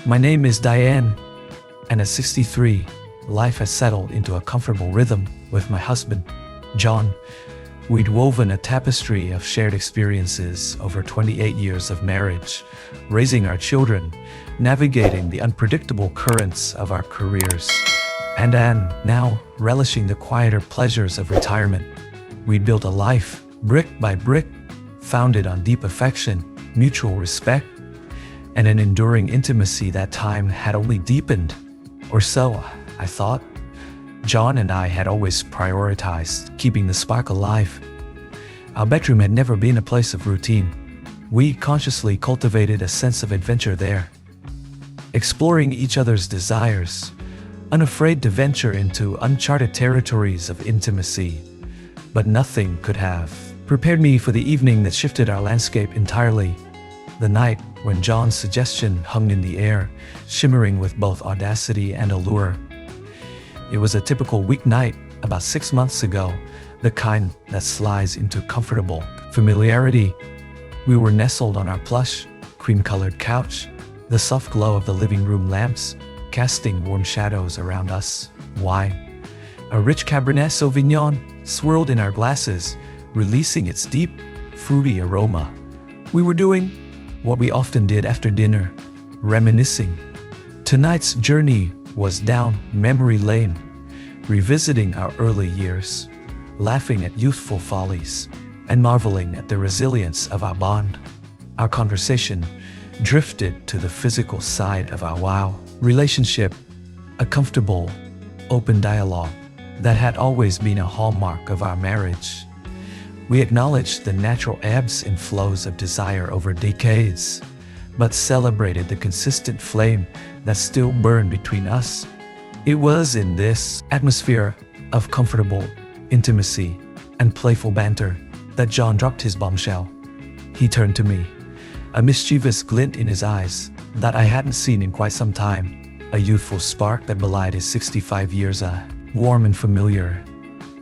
My name is Diane, and at 63, life has settled into a comfortable rhythm with my husband, John. We'd woven a tapestry of shared experiences over 28 years of marriage, raising our children, navigating the unpredictable currents of our careers, and now relishing the quieter pleasures of retirement. We'd built a life, brick by brick, founded on deep affection, mutual respect, and an enduring intimacy that time had only deepened. Or so, I thought. John and I had always prioritized keeping the spark alive. Our bedroom had never been a place of routine. We consciously cultivated a sense of adventure there, exploring each other's desires, unafraid to venture into uncharted territories of intimacy. But nothing could have prepared me for the evening that shifted our landscape entirely. The night when John's suggestion hung in the air, shimmering with both audacity and allure. It was a typical weeknight about 6 months ago, the kind that slides into comfortable familiarity. We were nestled on our plush, cream-colored couch, the soft glow of the living room lamps casting warm shadows around us. Wine, a rich Cabernet Sauvignon, swirled in our glasses, releasing its deep, fruity aroma. We were doing what we often did after dinner, reminiscing. Tonight's journey was down memory lane, revisiting our early years, laughing at youthful follies, and marveling at the resilience of our bond. Our conversation drifted to the physical side of our relationship, a comfortable, open dialogue that had always been a hallmark of our marriage. We acknowledged the natural ebbs and flows of desire over decades, but celebrated the consistent flame that still burned between us. It was in this atmosphere of comfortable intimacy and playful banter that John dropped his bombshell. He turned to me, a mischievous glint in his eyes that I hadn't seen in quite some time, a youthful spark that belied his 65 years, warm and familiar,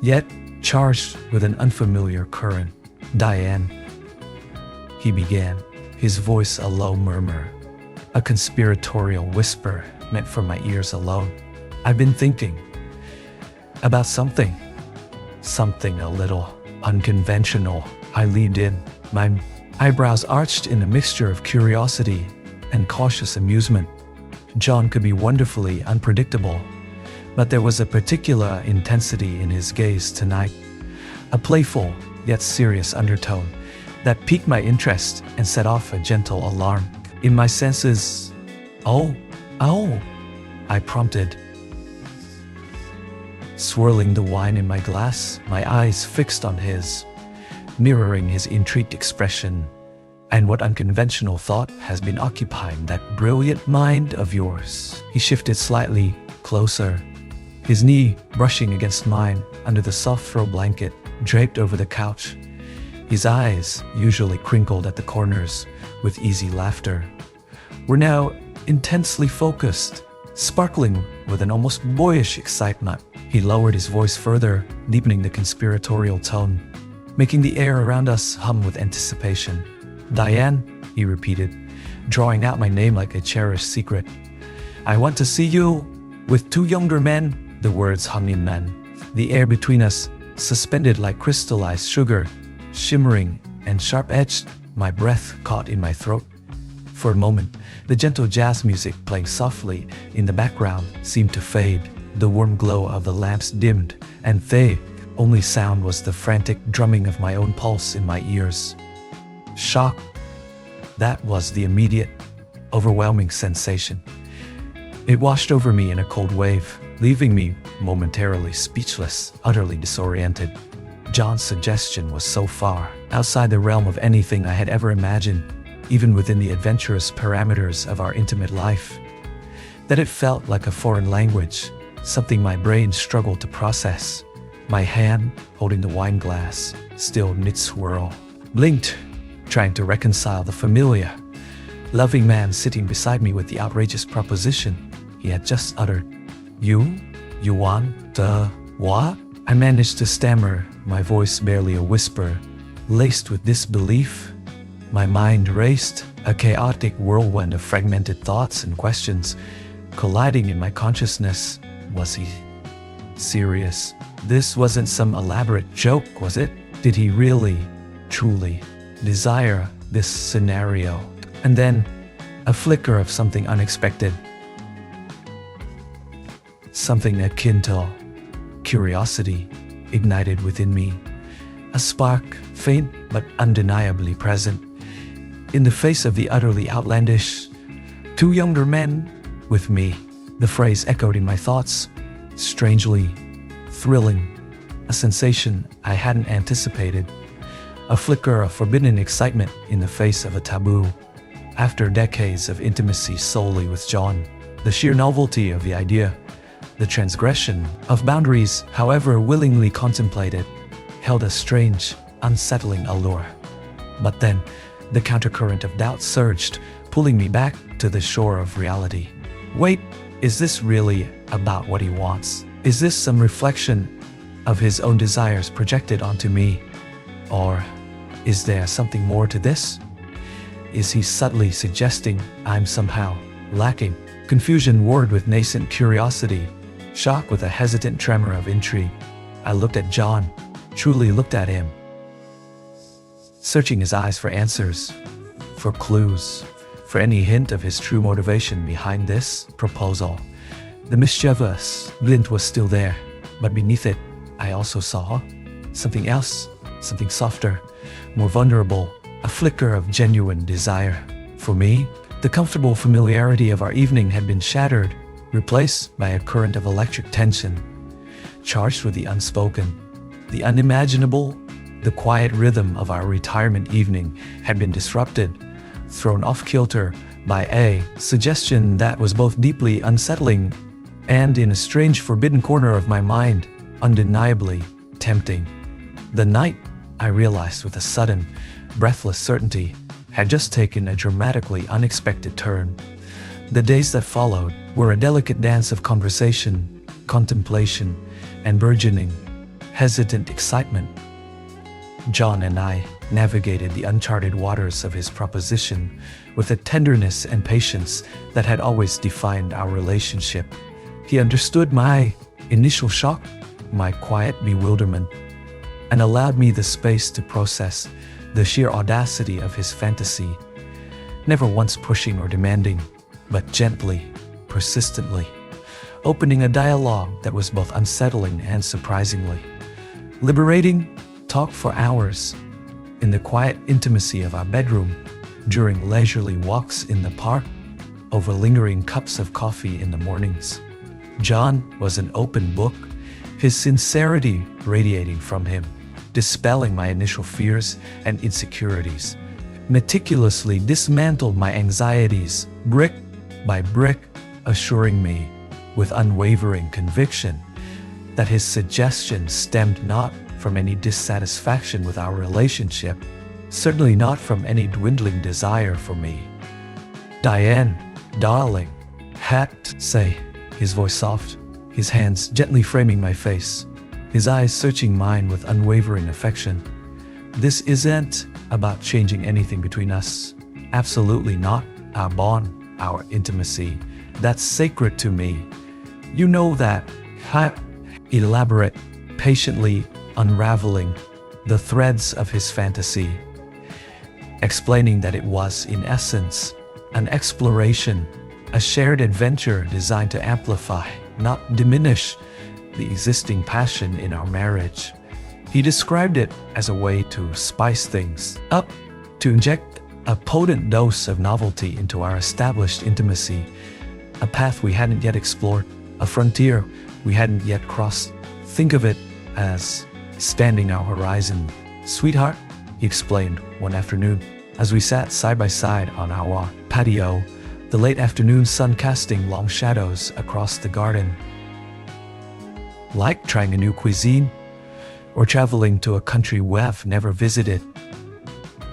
yet charged with an unfamiliar current. Diane, he began, his voice a low murmur, a conspiratorial whisper meant for my ears alone. I've been thinking about something a little unconventional. I leaned in, my eyebrows arched in a mixture of curiosity and cautious amusement. John could be wonderfully unpredictable, but there was a particular intensity in his gaze tonight, a playful yet serious undertone that piqued my interest and set off a gentle alarm in my senses. Oh, I prompted, swirling the wine in my glass, my eyes fixed on his, mirroring his intrigued expression. And what unconventional thought has been occupying that brilliant mind of yours? He shifted slightly closer, his knee brushing against mine under the soft throw blanket draped over the couch. His eyes, usually crinkled at the corners with easy laughter, were now intensely focused, sparkling with an almost boyish excitement. He lowered his voice further, deepening the conspiratorial tone, making the air around us hum with anticipation. Diane, he repeated, drawing out my name like a cherished secret. I want to see you with 2 younger men. The words hung in the air between us, suspended like crystallized sugar, shimmering and sharp-edged, my breath caught in my throat. For a moment, the gentle jazz music playing softly in the background seemed to fade. The warm glow of the lamps dimmed, and the only sound was the frantic drumming of my own pulse in my ears. Shock. That was the immediate, overwhelming sensation. It washed over me in a cold wave, leaving me momentarily speechless, utterly disoriented. John's suggestion was so far outside the realm of anything I had ever imagined, even within the adventurous parameters of our intimate life, that it felt like a foreign language, something my brain struggled to process. My hand, holding the wine glass, still mid-swirl, blinked, trying to reconcile the familiar, loving man sitting beside me with the outrageous proposition he had just uttered. You want what? I managed to stammer, my voice barely a whisper, laced with disbelief. My mind raced, a chaotic whirlwind of fragmented thoughts and questions colliding in my consciousness. Was he serious? This wasn't some elaborate joke, was it? Did he really, truly desire this scenario? And then, a flicker of something unexpected. Something akin to curiosity ignited within me. A spark, faint but undeniably present. In the face of the utterly outlandish, two younger men with me. The phrase echoed in my thoughts, strangely thrilling, a sensation I hadn't anticipated, a flicker of forbidden excitement in the face of a taboo. After decades of intimacy solely with John, the sheer novelty of the idea, the transgression of boundaries, however willingly contemplated, held a strange, unsettling allure. But then, the countercurrent of doubt surged, pulling me back to the shore of reality. Wait, is this really about what he wants? Is this some reflection of his own desires projected onto me? Or is there something more to this? Is he subtly suggesting I'm somehow lacking? Confusion warred with nascent curiosity, shock with a hesitant tremor of intrigue. I looked at John, truly looked at him, searching his eyes for answers, for clues, for any hint of his true motivation behind this proposal. The mischievous glint was still there, but beneath it, I also saw something else, something softer, more vulnerable, a flicker of genuine desire. For me, the comfortable familiarity of our evening had been shattered, replaced by a current of electric tension, charged with the unspoken, the unimaginable. The quiet rhythm of our retirement evening had been disrupted, thrown off kilter by a suggestion that was both deeply unsettling and, in a strange forbidden corner of my mind, undeniably tempting. The night, I realized with a sudden, breathless certainty, had just taken a dramatically unexpected turn. The days that followed were a delicate dance of conversation, contemplation, and burgeoning, hesitant excitement. John and I navigated the uncharted waters of his proposition with a tenderness and patience that had always defined our relationship. He understood my initial shock, my quiet bewilderment, and allowed me the space to process the sheer audacity of his fantasy, never once pushing or demanding, but gently, persistently, opening a dialogue that was both unsettling and surprisingly liberating. Talked for hours in the quiet intimacy of our bedroom, during leisurely walks in the park, over lingering cups of coffee in the mornings. John was an open book, his sincerity radiating from him, dispelling my initial fears and insecurities, meticulously dismantled my anxieties, brick by brick, assuring me with unwavering conviction that his suggestion stemmed not from any dissatisfaction with our relationship, certainly not from any dwindling desire for me. "Diane, darling," had to say, his voice soft, his hands gently framing my face, his eyes searching mine with unwavering affection. "This isn't about changing anything between us. Absolutely not. Our bond, our intimacy, that's sacred to me. You know that." Elaborate, patiently unraveling the threads of his fantasy, explaining that it was, in essence, an exploration, a shared adventure designed to amplify, not diminish, the existing passion in our marriage. He described it as a way to spice things up, to inject a potent dose of novelty into our established intimacy, a path we hadn't yet explored, a frontier we hadn't yet crossed. Think of it as expanding our horizon. "Sweetheart," he explained one afternoon, as we sat side by side on our patio, the late afternoon sun casting long shadows across the garden. "Like trying a new cuisine, or traveling to a country we've never visited.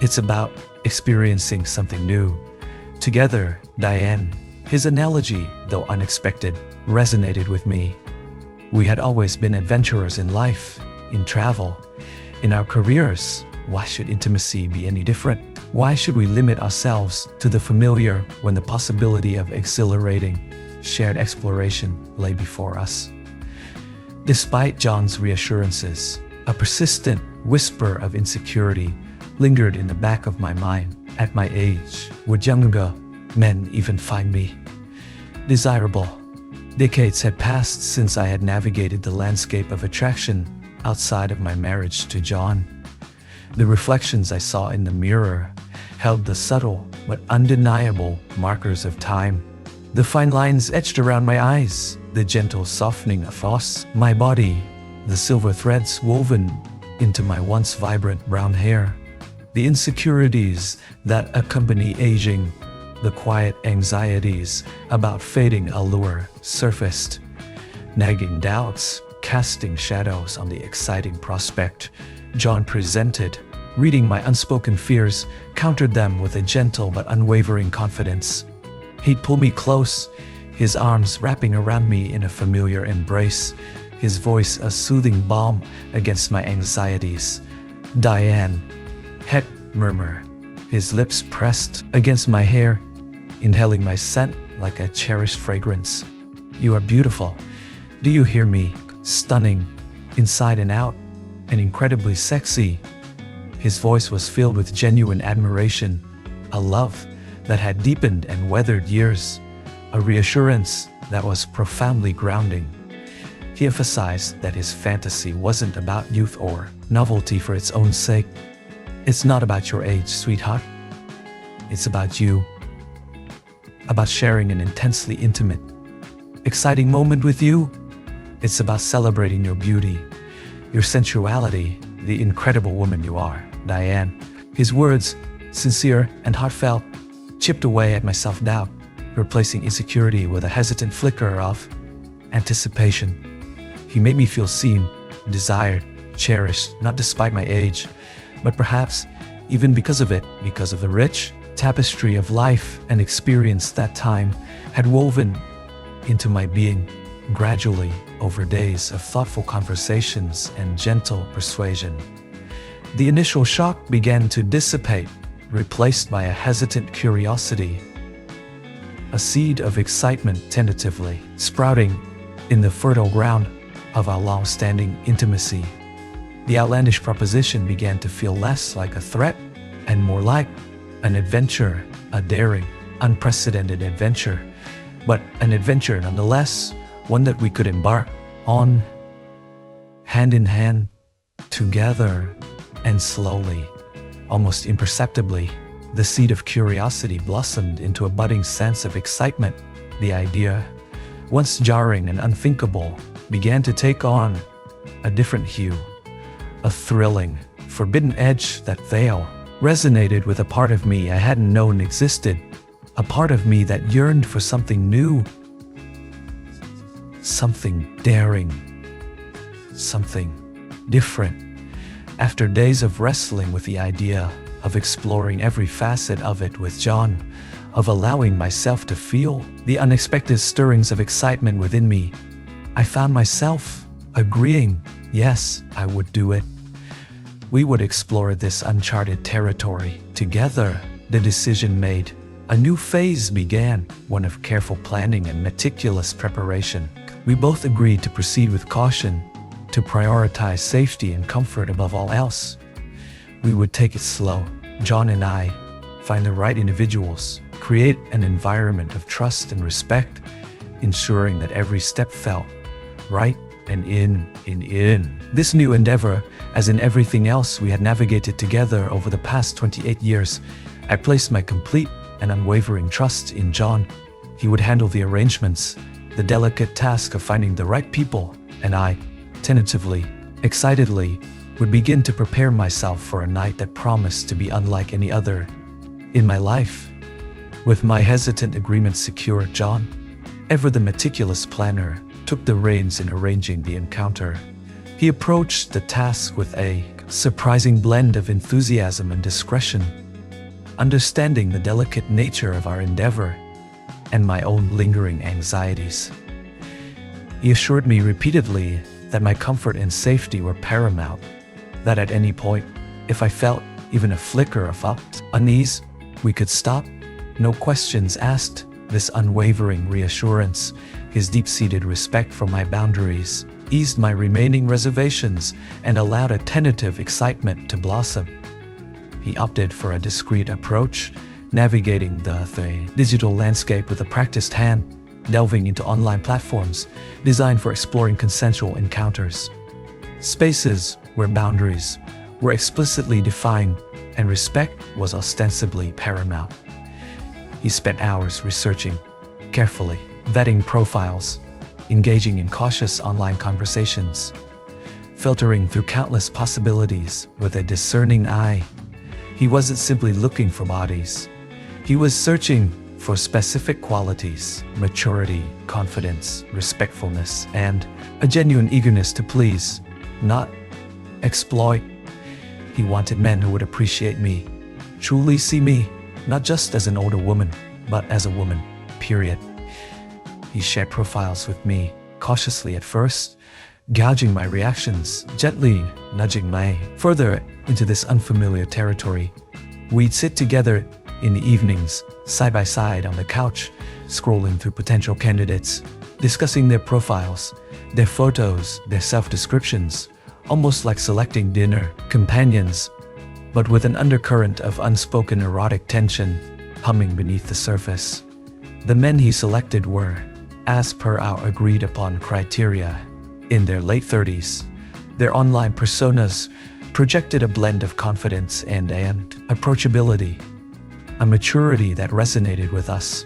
It's about experiencing something new together, Diane." His analogy, though unexpected, resonated with me. We had always been adventurers in life, in travel, in our careers. Why should intimacy be any different? Why should we limit ourselves to the familiar when the possibility of exhilarating, shared exploration lay before us? Despite John's reassurances, a persistent whisper of insecurity lingered in the back of my mind. At my age, would younger men even find me desirable? Decades had passed since I had navigated the landscape of attraction outside of my marriage to John. The reflections I saw in the mirror held the subtle but undeniable markers of time. The fine lines etched around my eyes, the gentle softening across my body, the silver threads woven into my once vibrant brown hair. The insecurities that accompany aging, the quiet anxieties about fading allure surfaced, nagging doubts, casting shadows on the exciting prospect John presented. Reading my unspoken fears, countered them with a gentle but unwavering confidence. He'd pull me close, his arms wrapping around me in a familiar embrace, his voice a soothing balm against my anxieties. "Diane," he'd murmur, his lips pressed against my hair, inhaling my scent like a cherished fragrance. "You are beautiful. Do you hear me? Stunning, inside and out, and incredibly sexy." His voice was filled with genuine admiration, a love that had deepened and weathered years, a reassurance that was profoundly grounding. He emphasized that his fantasy wasn't about youth or novelty for its own sake. "It's not about your age, sweetheart. It's about you. About sharing an intensely intimate, exciting moment with you. It's about celebrating your beauty, your sensuality, the incredible woman you are, Diane." His words, sincere and heartfelt, chipped away at my self-doubt, replacing insecurity with a hesitant flicker of anticipation. He made me feel seen, desired, cherished, not despite my age, but perhaps even because of it, because of the rich tapestry of life and experience that time had woven into my being, gradually over days of thoughtful conversations and gentle persuasion. The initial shock began to dissipate, replaced by a hesitant curiosity, a seed of excitement tentatively sprouting in the fertile ground of our long-standing intimacy. The outlandish proposition began to feel less like a threat and more like an adventure, a daring, unprecedented adventure, but an adventure nonetheless, one that we could embark on hand in hand, together, and slowly, almost imperceptibly, the seed of curiosity blossomed into a budding sense of excitement. The idea, once jarring and unthinkable, began to take on a different hue, a thrilling, forbidden edge. That veil resonated with a part of me I hadn't known existed, a part of me that yearned for something new, something daring, something different. After days of wrestling with the idea, of exploring every facet of it with John, of allowing myself to feel the unexpected stirrings of excitement within me, I found myself agreeing, yes, I would do it. We would explore this uncharted territory together. The decision made, a new phase began, one of careful planning and meticulous preparation. We both agreed to proceed with caution, to prioritize safety and comfort above all else. We would take it slow, John and I, find the right individuals, create an environment of trust and respect, ensuring that every step felt right and in. This new endeavor, as in everything else we had navigated together over the past 28 years, I placed my complete and unwavering trust in John. He would handle the arrangements, the delicate task of finding the right people, and I, tentatively, excitedly, would begin to prepare myself for a night that promised to be unlike any other in my life. With my hesitant agreement secure, John, ever the meticulous planner, took the reins in arranging the encounter. He approached the task with a surprising blend of enthusiasm and discretion, understanding the delicate nature of our endeavor and my own lingering anxieties. He assured me repeatedly that my comfort and safety were paramount, that at any point, if I felt even a flicker of unease, we could stop. No questions asked. This unwavering reassurance, his deep-seated respect for my boundaries, eased my remaining reservations and allowed a tentative excitement to blossom. He opted for a discreet approach, navigating the digital landscape with a practiced hand, delving into online platforms designed for exploring consensual encounters. Spaces where boundaries were explicitly defined and respect was ostensibly paramount. He spent hours researching, carefully vetting profiles, engaging in cautious online conversations, filtering through countless possibilities with a discerning eye. He wasn't simply looking for bodies. He was searching for specific qualities: maturity, confidence, respectfulness, and a genuine eagerness to please, not exploit. He wanted men who would appreciate me, truly see me, not just as an older woman, but as a woman, period. He shared profiles with me, cautiously at first, gauging my reactions, gently nudging me further into this unfamiliar territory. We'd sit together in the evenings, side by side on the couch, scrolling through potential candidates, discussing their profiles, their photos, their self-descriptions, almost like selecting dinner companions, but with an undercurrent of unspoken erotic tension humming beneath the surface. The men he selected were, as per our agreed-upon criteria, in their late 30s. Their online personas projected a blend of confidence and approachability, a maturity that resonated with us.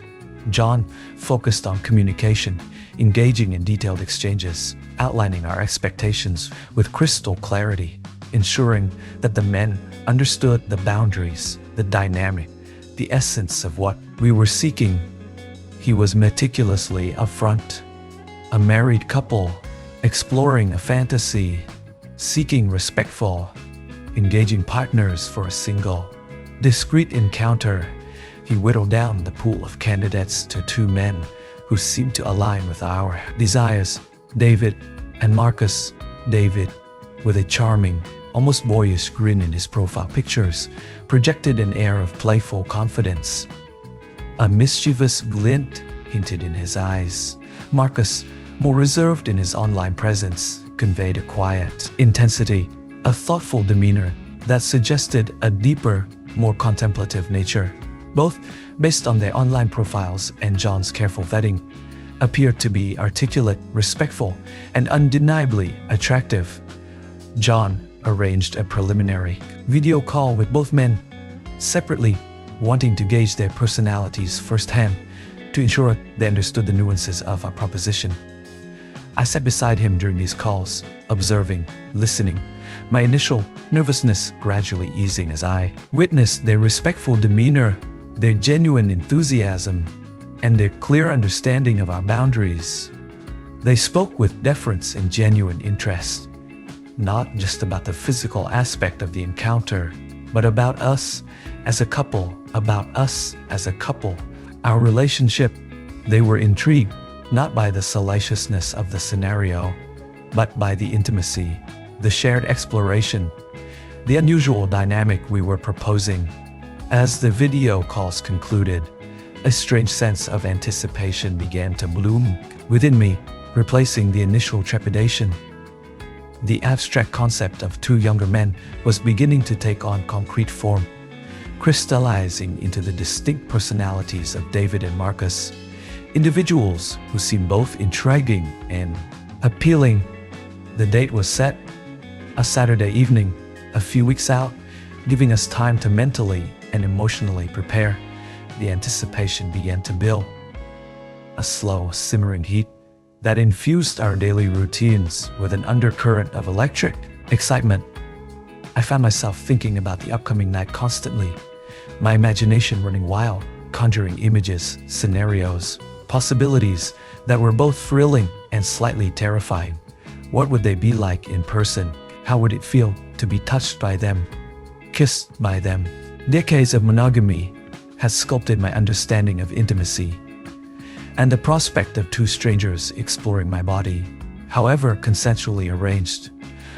John focused on communication, engaging in detailed exchanges, outlining our expectations with crystal clarity, ensuring that the men understood the boundaries, the dynamic, the essence of what we were seeking. He was meticulously upfront. A married couple, exploring a fantasy, seeking respectful, engaging partners for a single, discreet encounter. He whittled down the pool of candidates to two men who seemed to align with our desires: David and Marcus. David, with a charming, almost boyish grin in his profile pictures, projected an air of playful confidence. A mischievous glint hinted in his eyes. Marcus, more reserved in his online presence, conveyed a quiet intensity, a thoughtful demeanor that suggested a deeper, more contemplative nature. Both, based on their online profiles and John's careful vetting, appeared to be articulate, respectful, and undeniably attractive. John arranged a preliminary video call with both men, separately, wanting to gauge their personalities firsthand to ensure they understood the nuances of our proposition. I sat beside him during these calls, observing, listening, my initial nervousness gradually easing as I witnessed their respectful demeanor, their genuine enthusiasm, and their clear understanding of our boundaries. They spoke with deference and genuine interest, not just about the physical aspect of the encounter, but about us as a couple, our relationship. They were intrigued, not by the salaciousness of the scenario, but by the intimacy, the shared exploration, the unusual dynamic we were proposing. As the video calls concluded, a strange sense of anticipation began to bloom within me, replacing the initial trepidation. The abstract concept of two younger men was beginning to take on concrete form, crystallizing into the distinct personalities of David and Marcus, individuals who seemed both intriguing and appealing. The date was set, a Saturday evening, a few weeks out, giving us time to mentally and emotionally prepare. The anticipation began to build, a slow, simmering heat that infused our daily routines with an undercurrent of electric excitement. I found myself thinking about the upcoming night constantly, my imagination running wild, conjuring images, scenarios, possibilities that were both thrilling and slightly terrifying. What would they be like in person? How would it feel to be touched by them, kissed by them? Decades of monogamy has sculpted my understanding of intimacy, and the prospect of two strangers exploring my body, however consensually arranged,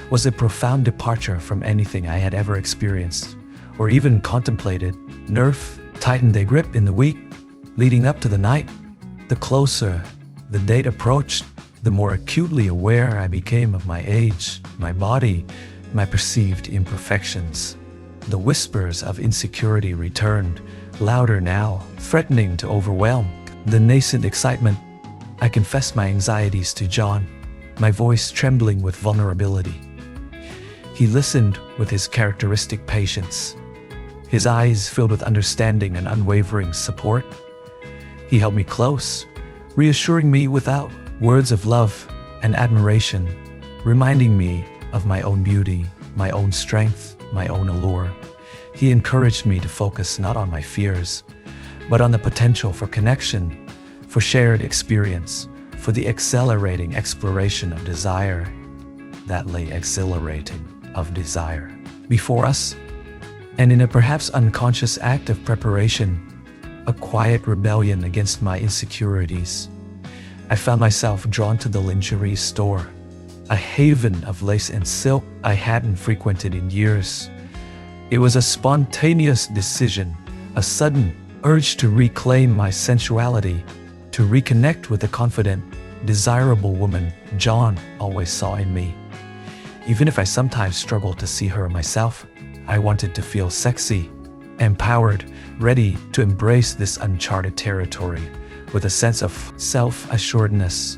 was a profound departure from anything I had ever experienced or even contemplated. Nerve tightened their grip in the week leading up to the night. The closer the date approached, the more acutely aware I became of my age, my body, my perceived imperfections. The whispers of insecurity returned, louder now, threatening to overwhelm. The nascent excitement, I confessed my anxieties to John, my voice trembling with vulnerability. He listened with his characteristic patience, his eyes filled with understanding and unwavering support. He held me close, reassuring me without words of love and admiration, reminding me of my own beauty, my own strength, my own allure. He encouraged me to focus not on my fears, but on the potential for connection, for shared experience, for the exhilarating exploration of desire that lay exhilarating of desire before us. And in a perhaps unconscious act of preparation, a quiet rebellion against my insecurities, I found myself drawn to the lingerie store, a haven of lace and silk I hadn't frequented in years. It was a spontaneous decision, a sudden urge to reclaim my sensuality, to reconnect with the confident, desirable woman John always saw in me. Even if I sometimes struggled to see her myself, I wanted to feel sexy, empowered, ready to embrace this uncharted territory with a sense of self-assuredness.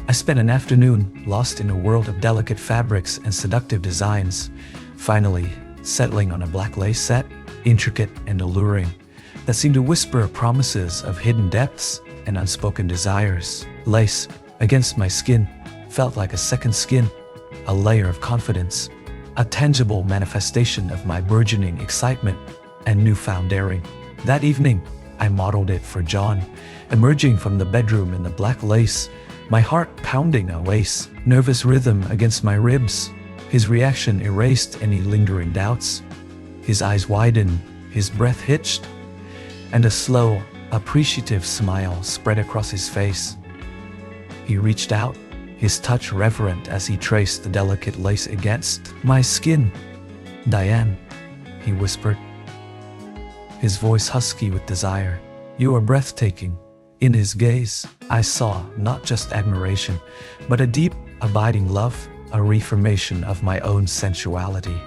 I spent an afternoon lost in a world of delicate fabrics and seductive designs, finally settling on a black lace set, intricate and alluring, that seemed to whisper promises of hidden depths and unspoken desires. Lace against my skin felt like a second skin, a layer of confidence, a tangible manifestation of my burgeoning excitement and newfound daring. That evening, I modeled it for John, emerging from the bedroom in the black lace, my heart pounding a lace, nervous rhythm against my ribs. His reaction erased any lingering doubts. His eyes widened, his breath hitched, and a slow, appreciative smile spread across his face. He reached out, his touch reverent as he traced the delicate lace against my skin. "Diane," he whispered, his voice husky with desire. "You are breathtaking." In his gaze, I saw not just admiration, but a deep, abiding love, a reaffirmation of my own sensuality,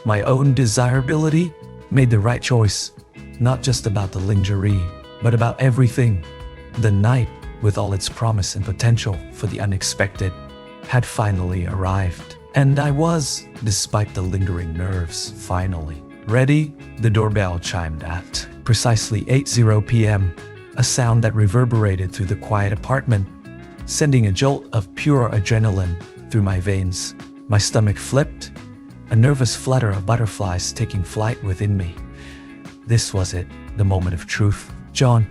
my own desirability. Made the right choice, not just about the lingerie, but about everything. The night, with all its promise and potential for the unexpected, had finally arrived. And I was, despite the lingering nerves, finally ready. The doorbell chimed at precisely 8:00 p.m., a sound that reverberated through the quiet apartment, sending a jolt of pure adrenaline through my veins. My stomach flipped, a nervous flutter of butterflies taking flight within me. This was it, the moment of truth. John,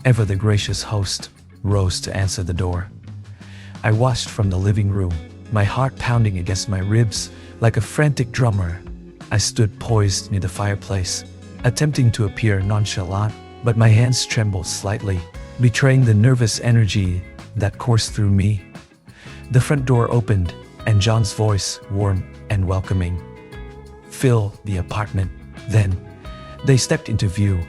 ever the gracious host, rose to answer the door. I watched from the living room, my heart pounding against my ribs like a frantic drummer. I stood poised near the fireplace, attempting to appear nonchalant, but my hands trembled slightly, betraying the nervous energy that coursed through me. The front door opened, and John's voice, warm and welcoming, filled the apartment. Then, they stepped into view,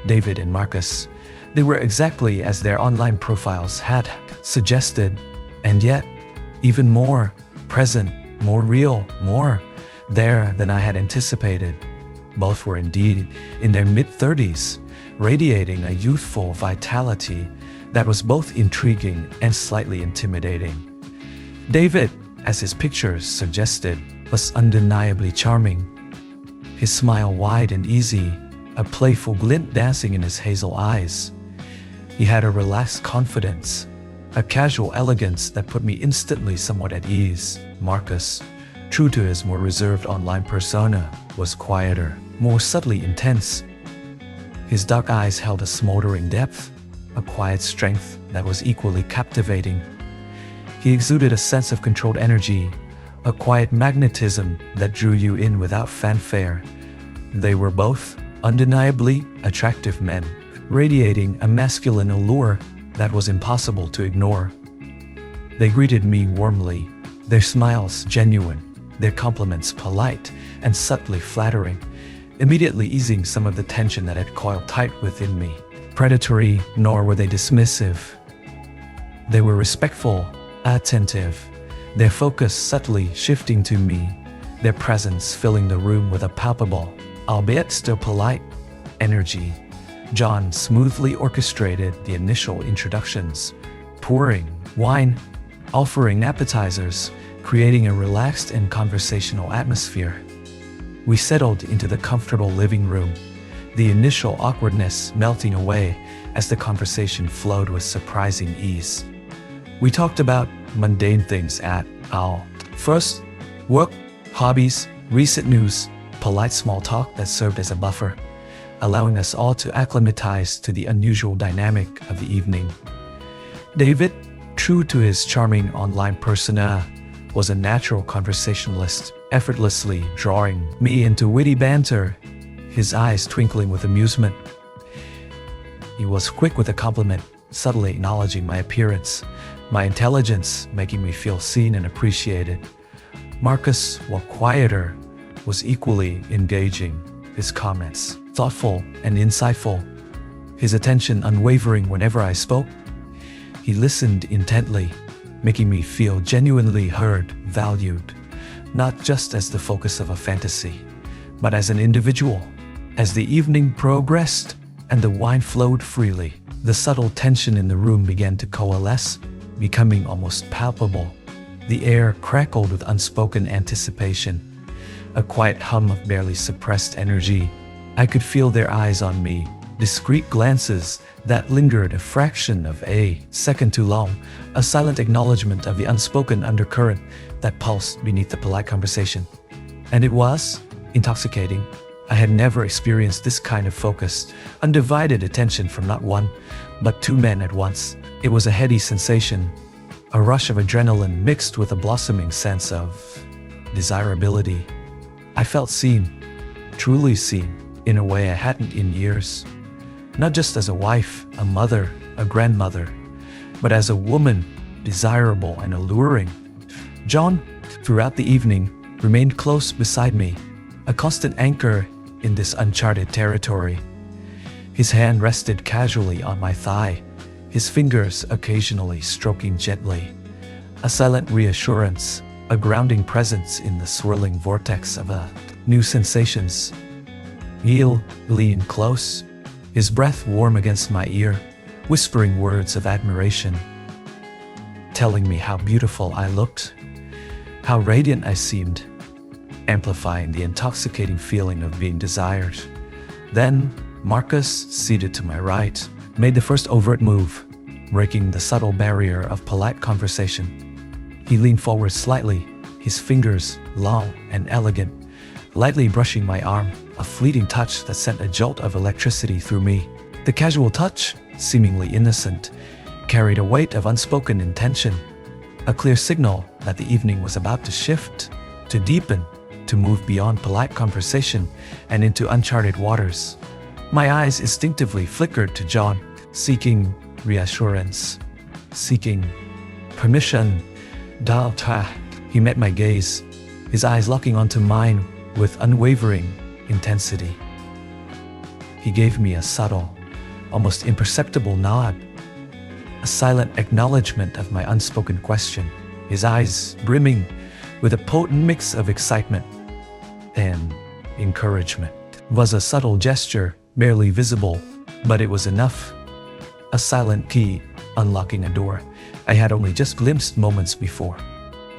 David and Marcus. They were exactly as their online profiles had suggested, and yet, even more present, more real, more there than I had anticipated. Both were indeed in their mid-30s, radiating a youthful vitality that was both intriguing and slightly intimidating. David, as his pictures suggested, was undeniably charming. His smile wide and easy, a playful glint dancing in his hazel eyes. He had a relaxed confidence, a casual elegance that put me instantly somewhat at ease. Marcus, true to his more reserved online persona, was quieter, more subtly intense. His dark eyes held a smoldering depth, a quiet strength that was equally captivating. He exuded a sense of controlled energy, a quiet magnetism that drew you in without fanfare. They were both undeniably attractive men, radiating a masculine allure that was impossible to ignore. They greeted me warmly, their smiles genuine, their compliments polite and subtly flattering. immediately easing some of the tension that had coiled tight within me. Predatory, nor were they dismissive. They were respectful, attentive, their focus subtly shifting to me, their presence filling the room with a palpable, albeit still polite, energy. John smoothly orchestrated the initial introductions, pouring wine, offering appetizers, creating a relaxed and conversational atmosphere. We settled into the comfortable living room, the initial awkwardness melting away as the conversation flowed with surprising ease. We talked about mundane things at our first, work, hobbies, recent news, polite small talk that served as a buffer, allowing us all to acclimatize to the unusual dynamic of the evening. David, true to his charming online persona, was a natural conversationalist, effortlessly drawing me into witty banter, his eyes twinkling with amusement. He was quick with a compliment, subtly acknowledging my appearance, my intelligence, making me feel seen and appreciated. Marcus, while quieter, was equally engaging, his comments thoughtful and insightful, his attention unwavering whenever I spoke. He listened intently, making me feel genuinely heard, valued, not just as the focus of a fantasy, but as an individual. As the evening progressed and the wine flowed freely, the subtle tension in the room began to coalesce, becoming almost palpable. The air crackled with unspoken anticipation, a quiet hum of barely suppressed energy. I could feel their eyes on me, discreet glances that lingered a fraction of a second too long, a silent acknowledgement of the unspoken undercurrent that pulsed beneath the polite conversation. And it was intoxicating. I had never experienced this kind of focused, undivided attention from not one, but two men at once. It was a heady sensation, a rush of adrenaline mixed with a blossoming sense of desirability. I felt seen, truly seen, in a way I hadn't in years. Not just as a wife, a mother, a grandmother, but as a woman, desirable and alluring. John, throughout the evening, remained close beside me, a constant anchor in this uncharted territory. His hand rested casually on my thigh, his fingers occasionally stroking gently, a silent reassurance, a grounding presence in the swirling vortex of new sensations. He leaned close, his breath warm against my ear, whispering words of admiration, telling me how beautiful I looked, how radiant I seemed, amplifying the intoxicating feeling of being desired. Then, Marcus, seated to my right, made the first overt move, breaking the subtle barrier of polite conversation. He leaned forward slightly, his fingers long and elegant, lightly brushing my arm, a fleeting touch that sent a jolt of electricity through me. The casual touch, seemingly innocent, carried a weight of unspoken intention, a clear signal that the evening was about to shift, to deepen, to move beyond polite conversation and into uncharted waters. My eyes instinctively flickered to John, seeking reassurance, seeking permission. He met my gaze, his eyes locking onto mine with unwavering intensity. He gave me a subtle, almost imperceptible nod, a silent acknowledgement of my unspoken question, his eyes brimming with a potent mix of excitement and encouragement. It was a subtle gesture, barely visible, but it was enough. A silent key unlocking a door I had only just glimpsed moments before.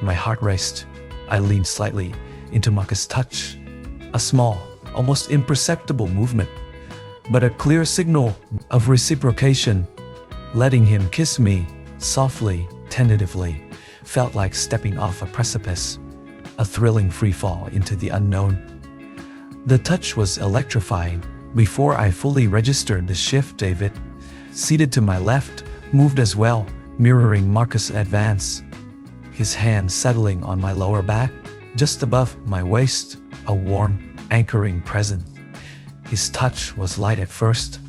My heart raced. I leaned slightly into Marcus' touch, a small, almost imperceptible movement, but a clear signal of reciprocation. Letting him kiss me, softly, tentatively, felt like stepping off a precipice, a thrilling freefall into the unknown. The touch was electrifying. Before I fully registered the shift, David, seated to my left, moved as well, mirroring Marcus' advance, his hand settling on my lower back, just above my waist, a warm, anchoring presence. His touch was light at first,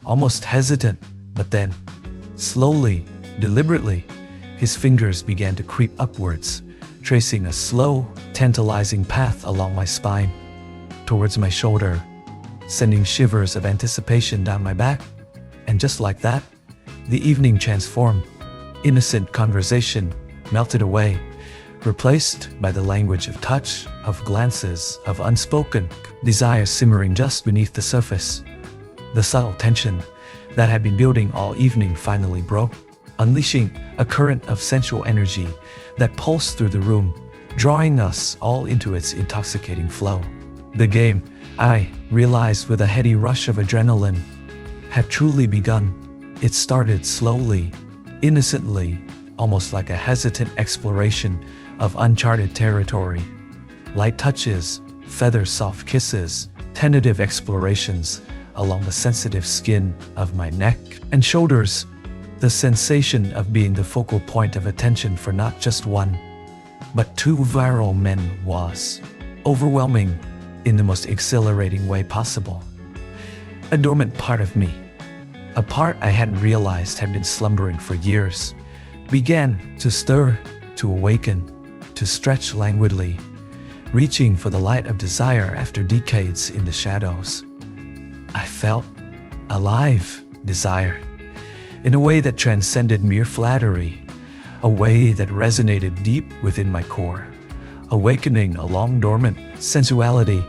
almost hesitant, but then, slowly, deliberately, his fingers began to creep upwards, tracing a slow, tantalizing path along my spine, towards my shoulder, sending shivers of anticipation down my back. And just like that, the evening transformed. Innocent conversation melted away, replaced by the language of touch, of glances, of unspoken desire simmering just beneath the surface. The subtle tension that had been building all evening finally broke, unleashing a current of sensual energy that pulsed through the room, drawing us all into its intoxicating flow. The game, I realized with a heady rush of adrenaline, had truly begun. It started slowly, innocently, almost like a hesitant exploration of uncharted territory. Light touches, feather-soft kisses, tentative explorations along the sensitive skin of my neck and shoulders. The sensation of being the focal point of attention for not just one, but two virile men was overwhelming in the most exhilarating way possible. A dormant part of me, a part I hadn't realized had been slumbering for years, began to stir, to awaken, to stretch languidly, reaching for the light of desire after decades in the shadows. I felt alive desire, in a way that transcended mere flattery, a way that resonated deep within my core, awakening a long-dormant sensuality.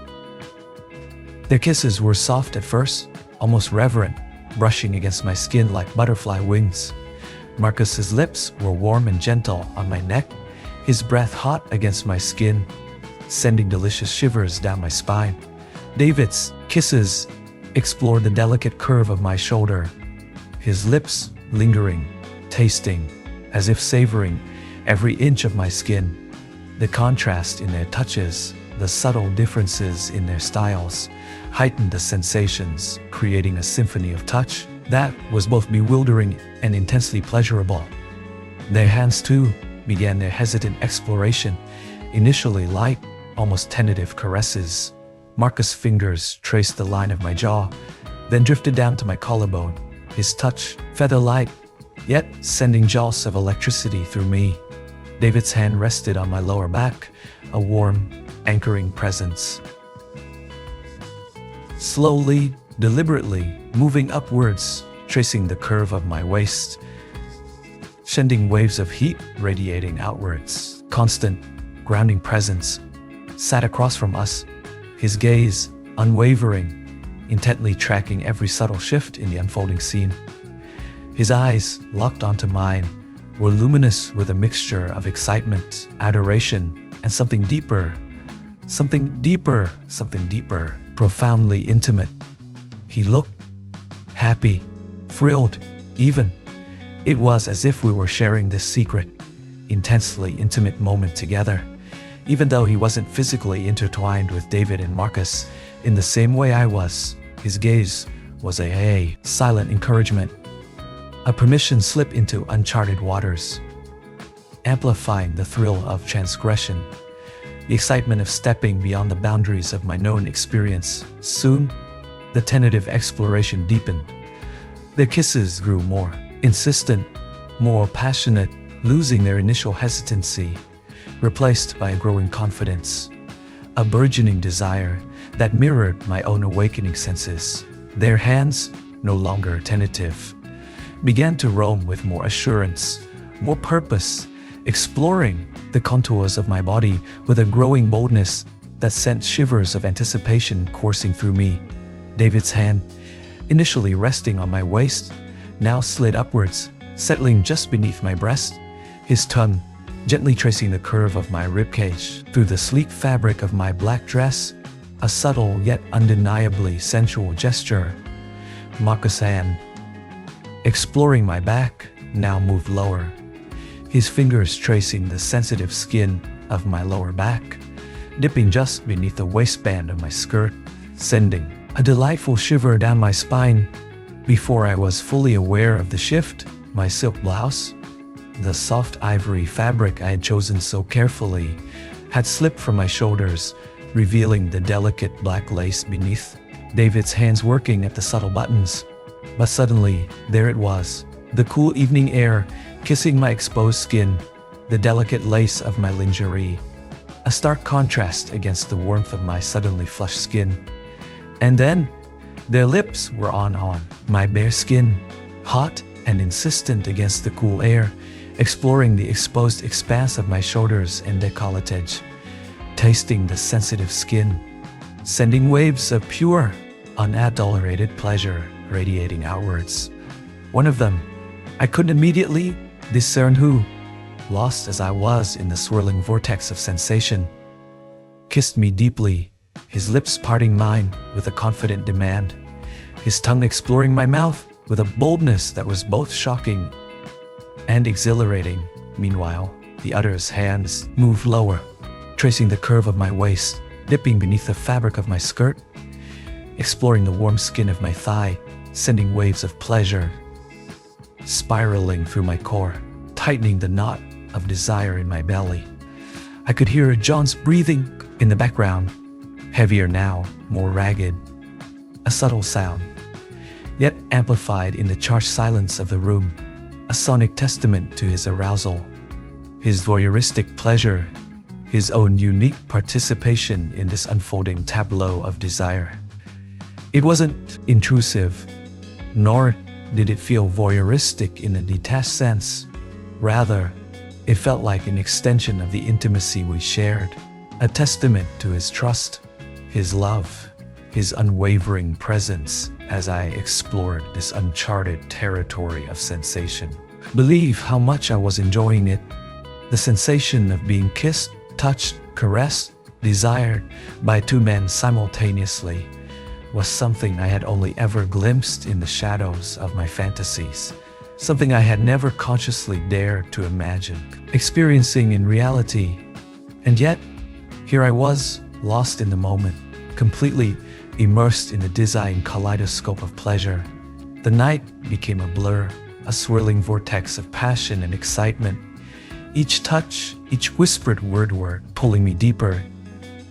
Their kisses were soft at first, almost reverent, brushing against my skin like butterfly wings. Marcus's lips were warm and gentle on my neck, his breath hot against my skin, sending delicious shivers down my spine. David's kisses explored the delicate curve of my shoulder, his lips lingering, tasting, as if savoring every inch of my skin. The contrast in their touches, the subtle differences in their styles, heightened the sensations, creating a symphony of touch that was both bewildering and intensely pleasurable. Their hands, too, began their hesitant exploration, initially light, almost tentative caresses. Marcus' fingers traced the line of my jaw, then drifted down to my collarbone, his touch feather-light, yet sending jolts of electricity through me. David's hand rested on my lower back, a warm, anchoring presence. Slowly, deliberately, moving upwards, tracing the curve of my waist, sending waves of heat radiating outwards. Constant, grounding presence sat across from us, his gaze unwavering, intently tracking every subtle shift in the unfolding scene. His eyes, locked onto mine, were luminous with a mixture of excitement, adoration, and something deeper, profoundly intimate. He looked happy, thrilled, even. It was as if we were sharing this secret, intensely intimate moment together. Even though he wasn't physically intertwined with David and Marcus in the same way I was, his gaze was a silent encouragement, a permission slip into uncharted waters, amplifying the thrill of transgression, the excitement of stepping beyond the boundaries of my known experience. Soon, the tentative exploration deepened. Their kisses grew more insistent, more passionate, losing their initial hesitancy, replaced by a growing confidence, a burgeoning desire that mirrored my own awakening senses. Their hands, no longer tentative, began to roam with more assurance, more purpose, exploring the contours of my body with a growing boldness that sent shivers of anticipation coursing through me. David's hand, initially resting on my waist, now slid upwards, settling just beneath my breast, his tongue gently tracing the curve of my ribcage through the sleek fabric of my black dress, a subtle yet undeniably sensual gesture. Marcus' hand, exploring my back, now moved lower, his fingers tracing the sensitive skin of my lower back, dipping just beneath the waistband of my skirt, sending a delightful shiver down my spine. Before I was fully aware of the shift, my silk blouse, the soft ivory fabric I had chosen so carefully, had slipped from my shoulders, revealing the delicate black lace beneath. David's hands working at the subtle buttons. But suddenly, there it was, the cool evening air kissing my exposed skin, the delicate lace of my lingerie, a stark contrast against the warmth of my suddenly flushed skin. And then, Their lips were on my bare skin, hot and insistent against the cool air, exploring the exposed expanse of my shoulders and décolletage, tasting the sensitive skin, sending waves of pure, unadulterated pleasure radiating outwards. One of them, I couldn't immediately discern who, lost as I was in the swirling vortex of sensation, kissed me deeply, his lips parting mine with a confident demand, his tongue exploring my mouth with a boldness that was both shocking and exhilarating. Meanwhile, the other's hands moved lower, tracing the curve of my waist, dipping beneath the fabric of my skirt, exploring the warm skin of my thigh, sending waves of pleasure spiraling through my core, tightening the knot of desire in my belly. I could hear John's breathing in the background, heavier now, more ragged, a subtle sound, yet amplified in the charged silence of the room, a sonic testament to his arousal, his voyeuristic pleasure, his own unique participation in this unfolding tableau of desire. It wasn't intrusive, nor did it feel voyeuristic in a detached sense. Rather, it felt like an extension of the intimacy we shared, a testament to his trust, his love, his unwavering presence as I explored this uncharted territory of sensation. Believe how much I was enjoying it. The sensation of being kissed, touched, caressed, desired by two men simultaneously was something I had only ever glimpsed in the shadows of my fantasies, something I had never consciously dared to imagine experiencing in reality. And yet, here I was, lost in the moment, completely immersed in the dizzying kaleidoscope of pleasure. The night became a blur, a swirling vortex of passion and excitement. Each touch, each whispered word pulling me deeper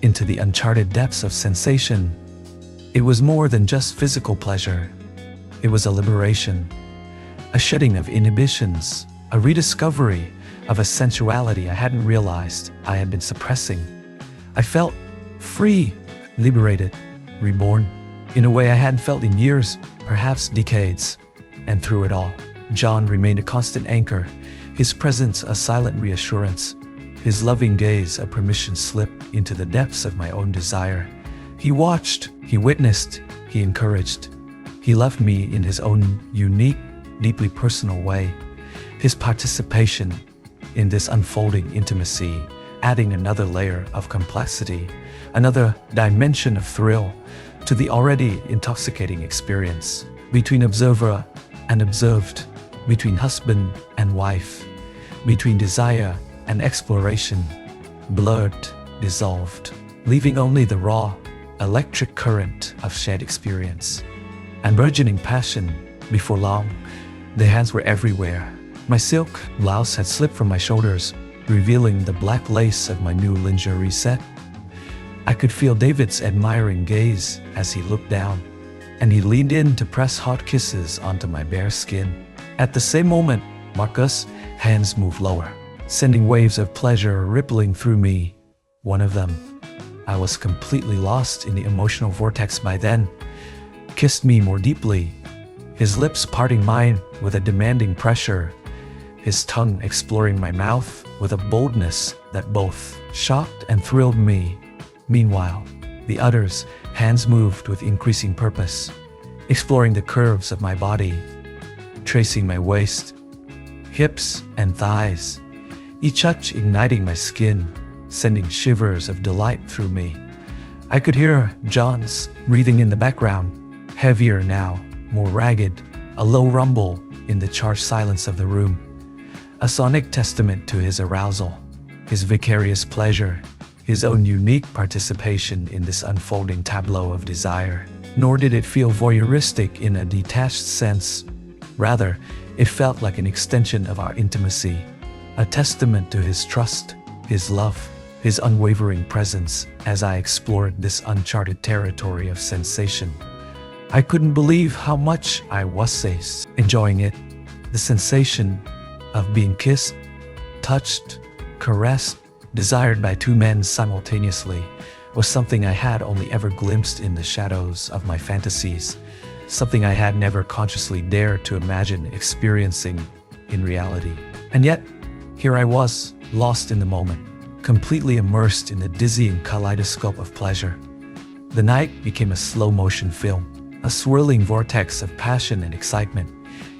into the uncharted depths of sensation. It was more than just physical pleasure. It was a liberation, a shedding of inhibitions, a rediscovery of a sensuality I hadn't realized I had been suppressing. I felt free, liberated, reborn, in a way I hadn't felt in years, perhaps decades. And through it all, John remained a constant anchor, his presence a silent reassurance, his loving gaze a permission slip into the depths of my own desire. He watched, he witnessed, he encouraged. He loved me in his own unique, deeply personal way. His participation in this unfolding intimacy, adding another layer of complexity, another dimension of thrill to the already intoxicating experience, between observer and observed, between husband and wife, between desire and exploration, blurred, dissolved, leaving only the raw, electric current of shared experience and burgeoning passion. Before long, the hands were everywhere. My silk blouse had slipped from my shoulders, revealing the black lace of my new lingerie set. I could feel David's admiring gaze as he looked down, and he leaned in to press hot kisses onto my bare skin. At the same moment, Marcus' hands moved lower, sending waves of pleasure rippling through me. One of them, I was completely lost in the emotional vortex by then, kissed me more deeply, his lips parting mine with a demanding pressure, his tongue exploring my mouth with a boldness that both shocked and thrilled me. Meanwhile, the other's hands moved with increasing purpose, exploring the curves of my body, tracing my waist, hips, and thighs, each touch igniting my skin, sending shivers of delight through me. I could hear John's breathing in the background, heavier now, more ragged, a low rumble in the charged silence of the room, a sonic testament to his arousal, his vicarious pleasure, his own unique participation in this unfolding tableau of desire. Nor did it feel voyeuristic in a detached sense. Rather, it felt like an extension of our intimacy, a testament to his trust, his love, his unwavering presence as I explored this uncharted territory of sensation. I couldn't believe how much I was enjoying it. The sensation of being kissed, touched, caressed, desired by two men simultaneously was something I had only ever glimpsed in the shadows of my fantasies, something I had never consciously dared to imagine experiencing in reality. And yet, here I was, lost in the moment, completely immersed in the dizzying kaleidoscope of pleasure. The night became a slow-motion film, a swirling vortex of passion and excitement,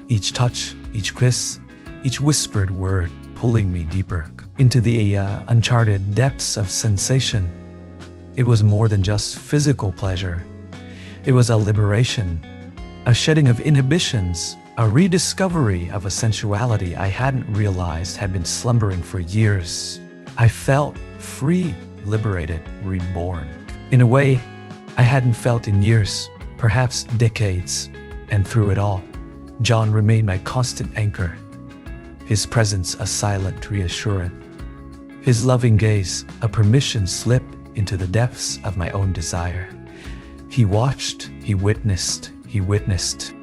each touch, each kiss, each whispered word pulling me deeper into the uncharted depths of sensation. It was more than just physical pleasure. It was a liberation, a shedding of inhibitions, a rediscovery of a sensuality I hadn't realized had been slumbering for years. I felt free, liberated, reborn. In a way I hadn't felt in years, perhaps decades. And through it all, John remained my constant anchor. His presence a silent reassurance. His loving gaze a permission slip into the depths of my own desire. He watched, he witnessed,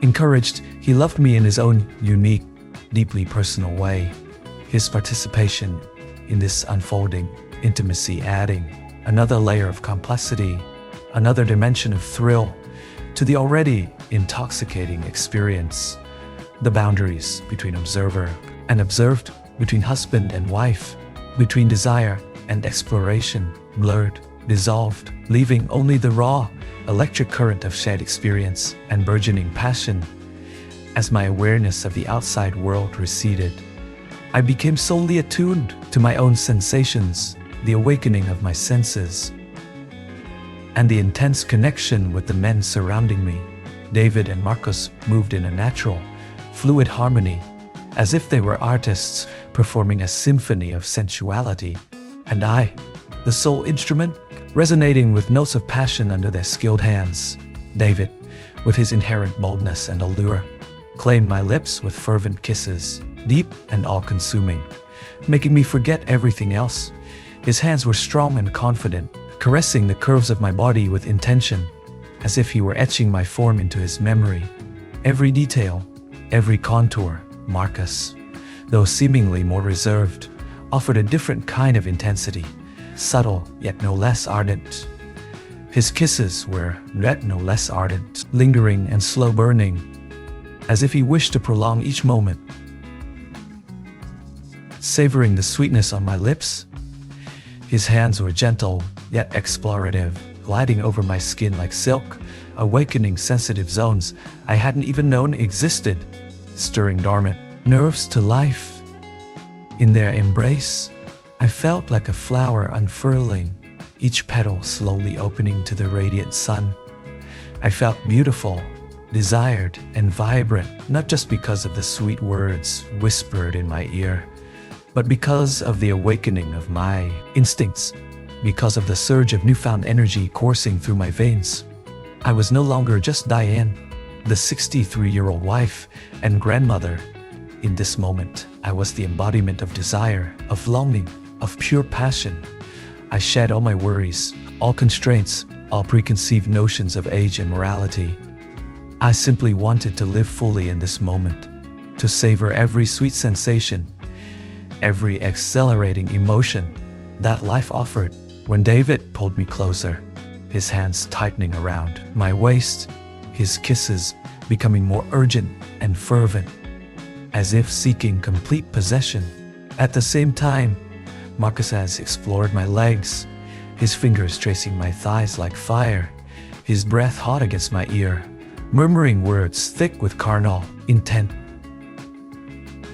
encouraged, he loved me in his own unique, deeply personal way. His participation in this unfolding intimacy adding another layer of complexity, another dimension of thrill to the already intoxicating experience. The boundaries between observer and observed, between husband and wife, between desire and exploration, blurred, dissolved, leaving only the raw, electric current of shared experience and burgeoning passion. As my awareness of the outside world receded, I became solely attuned to my own sensations, the awakening of my senses, and the intense connection with the men surrounding me. David and Marcus moved in a natural, fluid harmony, as if they were artists performing a symphony of sensuality, and I, the sole instrument, resonating with notes of passion under their skilled hands. David, with his inherent boldness and allure, claimed my lips with fervent kisses, deep and all-consuming, making me forget everything else. His hands were strong and confident, caressing the curves of my body with intention, as if he were etching my form into his memory. Every detail, every contour. Marcus, though seemingly more reserved, offered a different kind of intensity, subtle yet no less ardent. His kisses were yet no less ardent, lingering and slow burning, as if he wished to prolong each moment. Savoring the sweetness on my lips, his hands were gentle yet explorative, gliding over my skin like silk, awakening sensitive zones I hadn't even known existed, stirring dormant nerves to life. In their embrace, I felt like a flower unfurling, each petal slowly opening to the radiant sun. I felt beautiful, desired, and vibrant, not just because of the sweet words whispered in my ear, but because of the awakening of my instincts, because of the surge of newfound energy coursing through my veins. I was no longer just Diane, the 63-year-old wife and grandmother. In this moment, I was the embodiment of desire, of longing, of pure passion. I shed all my worries, all constraints, all preconceived notions of age and morality. I simply wanted to live fully in this moment, to savor every sweet sensation, every exhilarating emotion that life offered. When David pulled me closer, his hands tightening around my waist, his kisses becoming more urgent and fervent, as if seeking complete possession. At the same time, Marcus has explored my legs, his fingers tracing my thighs like fire, his breath hot against my ear, murmuring words thick with carnal intent.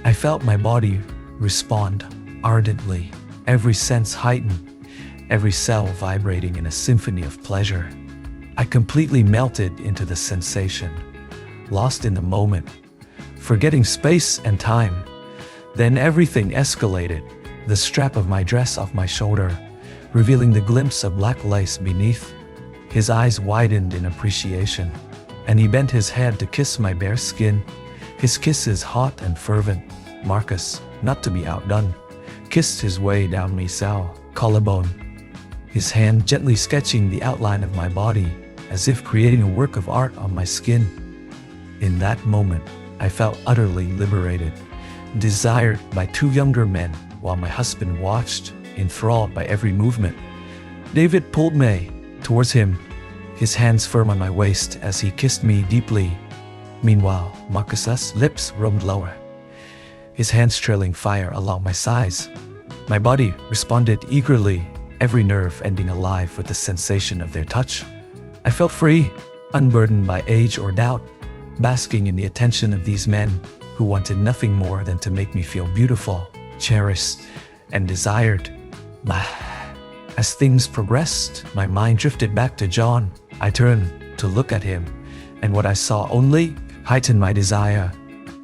I felt my body respond ardently, every sense heightened, every cell vibrating in a symphony of pleasure. I completely melted into the sensation, lost in the moment, forgetting space and time. Then everything escalated, the strap of my dress off my shoulder, revealing the glimpse of black lace beneath. His eyes widened in appreciation, and he bent his head to kiss my bare skin, his kisses hot and fervent. Marcus, not to be outdone, kissed his way down my collarbone, his hand gently sketching the outline of my body, as if creating a work of art on my skin. In that moment, I felt utterly liberated, desired by two younger men, while my husband watched, enthralled by every movement. David pulled me towards him, his hands firm on my waist as he kissed me deeply. Meanwhile, Marcus's lips roamed lower, his hands trailing fire along my sides. My body responded eagerly, every nerve ending alive with the sensation of their touch. I felt free, unburdened by age or doubt, basking in the attention of these men who wanted nothing more than to make me feel beautiful, cherished, and desired. As things progressed, my mind drifted back to John. I turned to look at him, and what I saw only heightened my desire.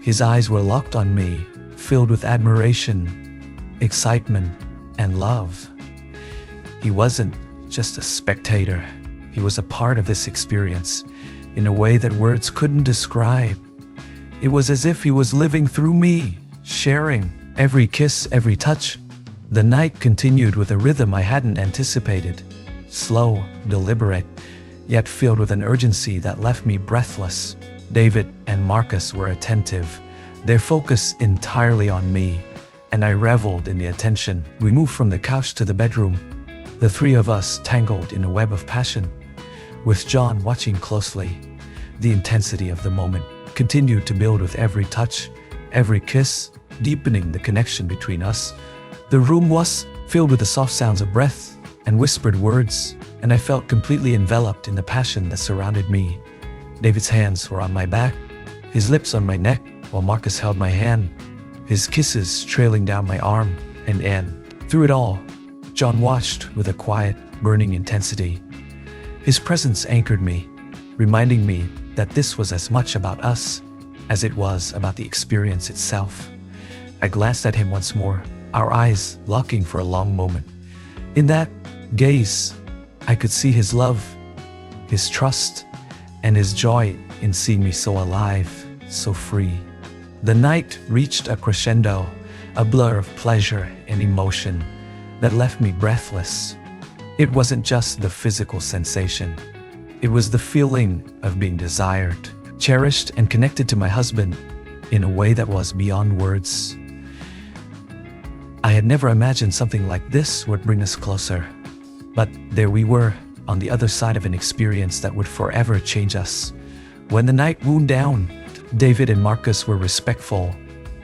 His eyes were locked on me, filled with admiration, excitement, and love. He wasn't just a spectator. He was a part of this experience in a way that words couldn't describe. It was as if he was living through me, sharing every kiss, every touch. The night continued with a rhythm I hadn't anticipated. Slow, deliberate, yet filled with an urgency that left me breathless. David and Marcus were attentive, their focus entirely on me, and I reveled in the attention. We moved from the couch to the bedroom, the three of us tangled in a web of passion. With John watching closely, the intensity of the moment continued to build with every touch, every kiss, deepening the connection between us. The room was filled with the soft sounds of breath and whispered words, and I felt completely enveloped in the passion that surrounded me. David's hands were on my back, his lips on my neck, while Marcus held my hand, his kisses trailing down my arm, and through it all, John watched with a quiet, burning intensity. His presence anchored me, reminding me that this was as much about us as it was about the experience itself. I glanced at him once more, our eyes locking for a long moment. In that gaze, I could see his love, his trust, and his joy in seeing me so alive, so free. The night reached a crescendo, a blur of pleasure and emotion that left me breathless. It wasn't just the physical sensation. It was the feeling of being desired, cherished, and connected to my husband in a way that was beyond words. I had never imagined something like this would bring us closer. But there we were, on the other side of an experience that would forever change us. When the night wound down, David and Marcus were respectful,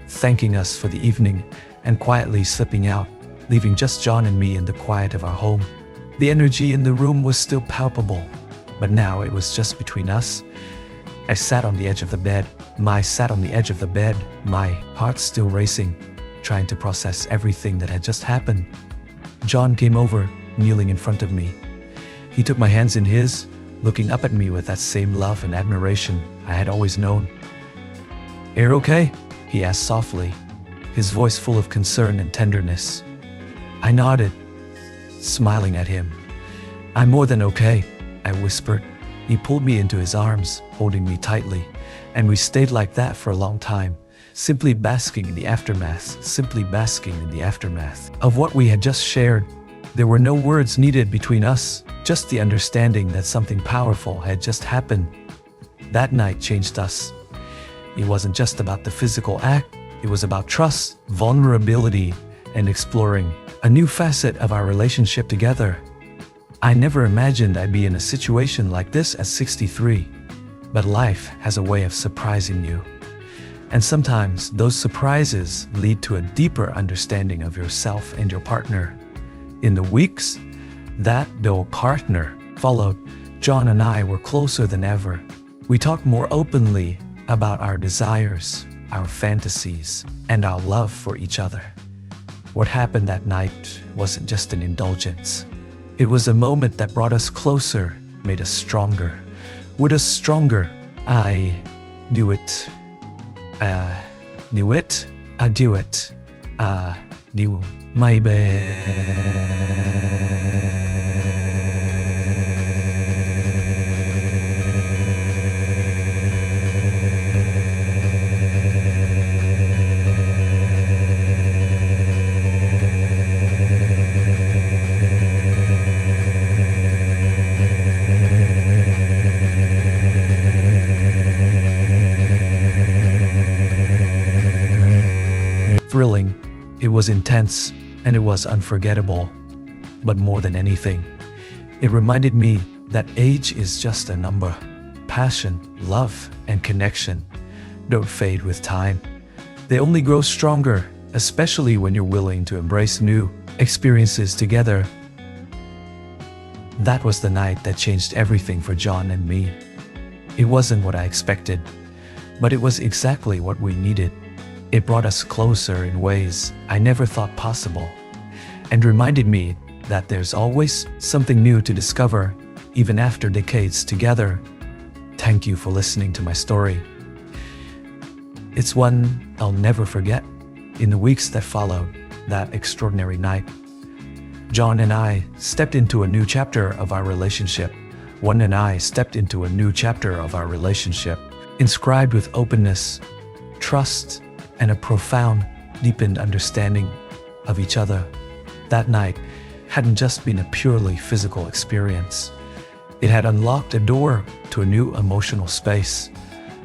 thanking us for the evening and quietly slipping out, leaving just John and me in the quiet of our home. The energy in the room was still palpable, but now it was just between us. I sat on the edge of the bed, my heart still racing, trying to process everything that had just happened. John came over, kneeling in front of me. He took my hands in his, looking up at me with that same love and admiration I had always known. "You're okay?" he asked softly, his voice full of concern and tenderness. I nodded, smiling at him. "I'm more than okay," I whispered. He pulled me into his arms, holding me tightly, and we stayed like that for a long time, simply basking in the aftermath of what we had just shared. There were no words needed between us, just the understanding that something powerful had just happened. That night changed us. It wasn't just about the physical act, it was about trust, vulnerability, and exploring a new facet of our relationship together. I never imagined I'd be in a situation like this at 63, but life has a way of surprising you. And sometimes those surprises lead to a deeper understanding of yourself and your partner. In the weeks that the partner followed, John and I were closer than ever. We talked more openly about our desires, our fantasies, and our love for each other. What happened that night wasn't just an indulgence. It was a moment that brought us closer, made us stronger. I knew it. Knew my thrilling, it was intense, and it was unforgettable. But more than anything, It reminded me that age is just a number. Passion, love, and connection don't fade with time. They only grow stronger, especially when you're willing to embrace new experiences together. That was the night that changed everything for John and me. It wasn't what I expected, but it was exactly what we needed. It brought us closer in ways I never thought possible, and reminded me that there's always something new to discover, even after decades together. Thank you for listening to my story. It's one I'll never forget. In the weeks that followed that extraordinary night, John and I stepped into a new chapter of our relationship. Inscribed with openness, trust, and a profound, deepened understanding of each other. That night hadn't just been a purely physical experience. It had unlocked a door to a new emotional space,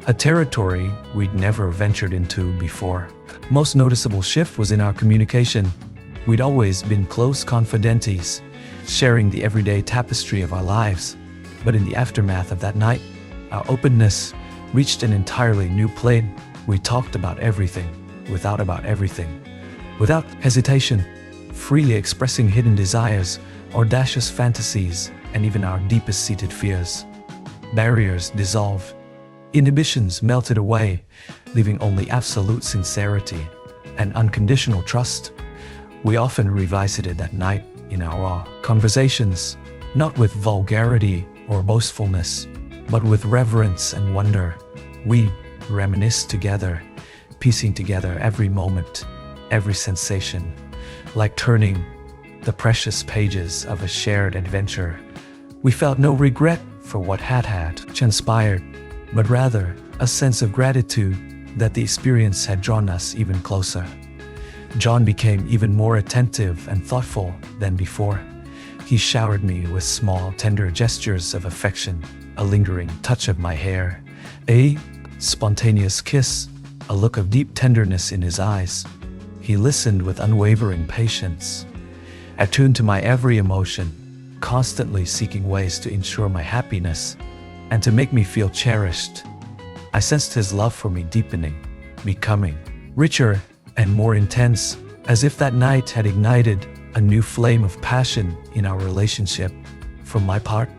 a territory we'd never ventured into before. Most noticeable shift was in our communication. We'd always been close confidants, sharing the everyday tapestry of our lives. But in the aftermath of that night, our openness reached an entirely new plane. We talked about everything, without hesitation, freely expressing hidden desires, audacious fantasies, and even our deepest seated fears. Barriers dissolved, inhibitions melted away, leaving only absolute sincerity and unconditional trust. We often revisited that night in our conversations, not with vulgarity or boastfulness, but with reverence and wonder. We reminisced together, piecing together every moment, every sensation, like turning the precious pages of a shared adventure. We felt no regret for what had transpired, but rather a sense of gratitude that the experience had drawn us even closer. John became even more attentive and thoughtful than before. He showered me with small, tender gestures of affection, a lingering touch of my hair, a spontaneous kiss, a look of deep tenderness in his eyes. He listened with unwavering patience, attuned to my every emotion, constantly seeking ways to ensure my happiness and to make me feel cherished. I sensed his love for me deepening, becoming richer and more intense, as if that night had ignited a new flame of passion in our relationship. For my part,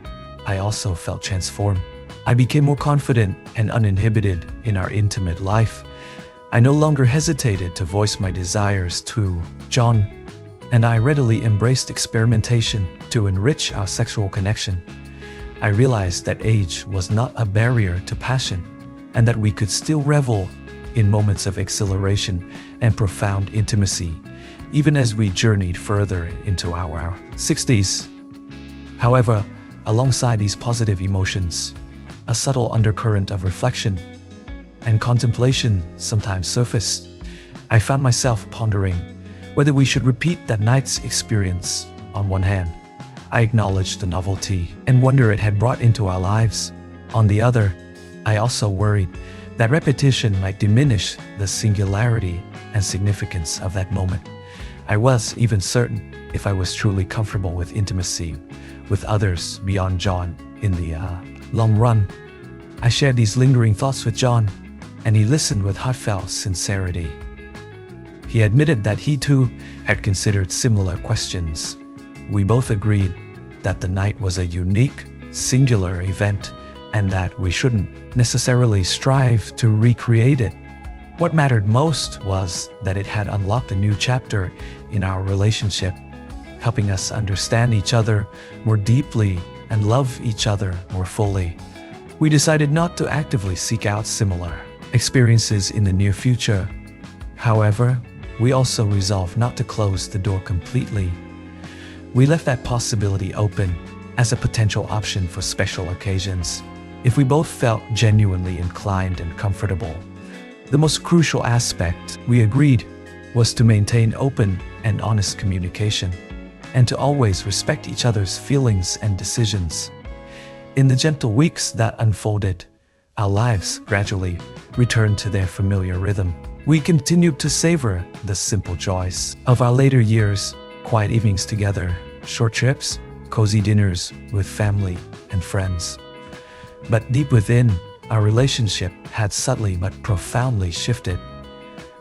I also felt transformed. I became more confident and uninhibited in our intimate life. I no longer hesitated to voice my desires to John, and I readily embraced experimentation to enrich our sexual connection. I realized that age was not a barrier to passion, and that we could still revel in moments of exhilaration and profound intimacy, even as we journeyed further into our 60s. However, alongside these positive emotions, a subtle undercurrent of reflection and contemplation sometimes surfaced. I found myself pondering whether we should repeat that night's experience. On one hand, I acknowledged the novelty and wonder it had brought into our lives. On the other, I also worried that repetition might diminish the singularity and significance of that moment. I was even certain if I was truly comfortable with intimacy with others beyond John in the long run. I shared these lingering thoughts with John, and he listened with heartfelt sincerity. He admitted that he too had considered similar questions. We both agreed that the night was a unique, singular event, and that we shouldn't necessarily strive to recreate it. What mattered most was that it had unlocked a new chapter in our relationship, helping us understand each other more deeply and love each other more fully. We decided not to actively seek out similar experiences in the near future. However, we also resolved not to close the door completely. We left that possibility open as a potential option for special occasions, if we both felt genuinely inclined and comfortable. The most crucial aspect, we agreed, was to maintain open and honest communication, and to always respect each other's feelings and decisions. In the gentle weeks that unfolded, our lives gradually returned to their familiar rhythm. We continued to savor the simple joys of our later years, quiet evenings together, short trips, cozy dinners with family and friends. But deep within, our relationship had subtly but profoundly shifted.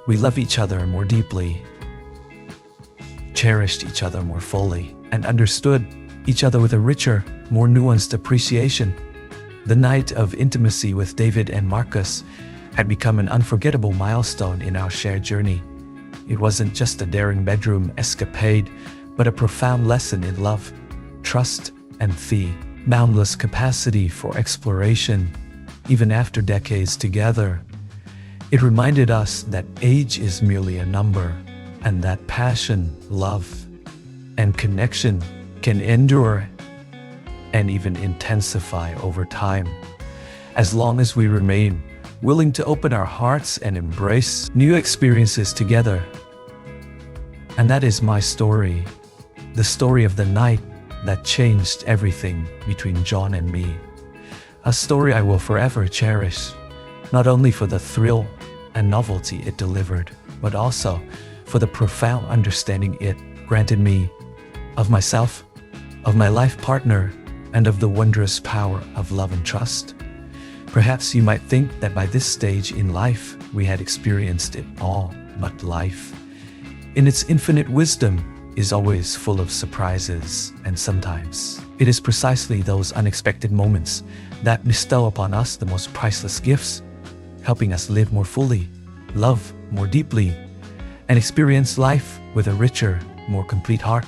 We loved each other more deeply, cherished each other more fully, and understood each other with a richer, more nuanced appreciation. The night of intimacy with David and Marcus had become an unforgettable milestone in our shared journey. It wasn't just a daring bedroom escapade, but a profound lesson in love, trust, and the boundless capacity for exploration. Even after decades together, it reminded us that age is merely a number, and that passion, love, and connection can endure and even intensify over time, as long as we remain willing to open our hearts and embrace new experiences together. And that is my story, the story of the night that changed everything between John and me. A story I will forever cherish, not only for the thrill and novelty it delivered, but also for the profound understanding it granted me of myself, of my life partner, and of the wondrous power of love and trust. Perhaps you might think that by this stage in life we had experienced it all, but life, in its infinite wisdom, is always full of surprises, and sometimes it is precisely those unexpected moments that bestow upon us the most priceless gifts, helping us live more fully, love more deeply, and experience life with a richer, more complete heart.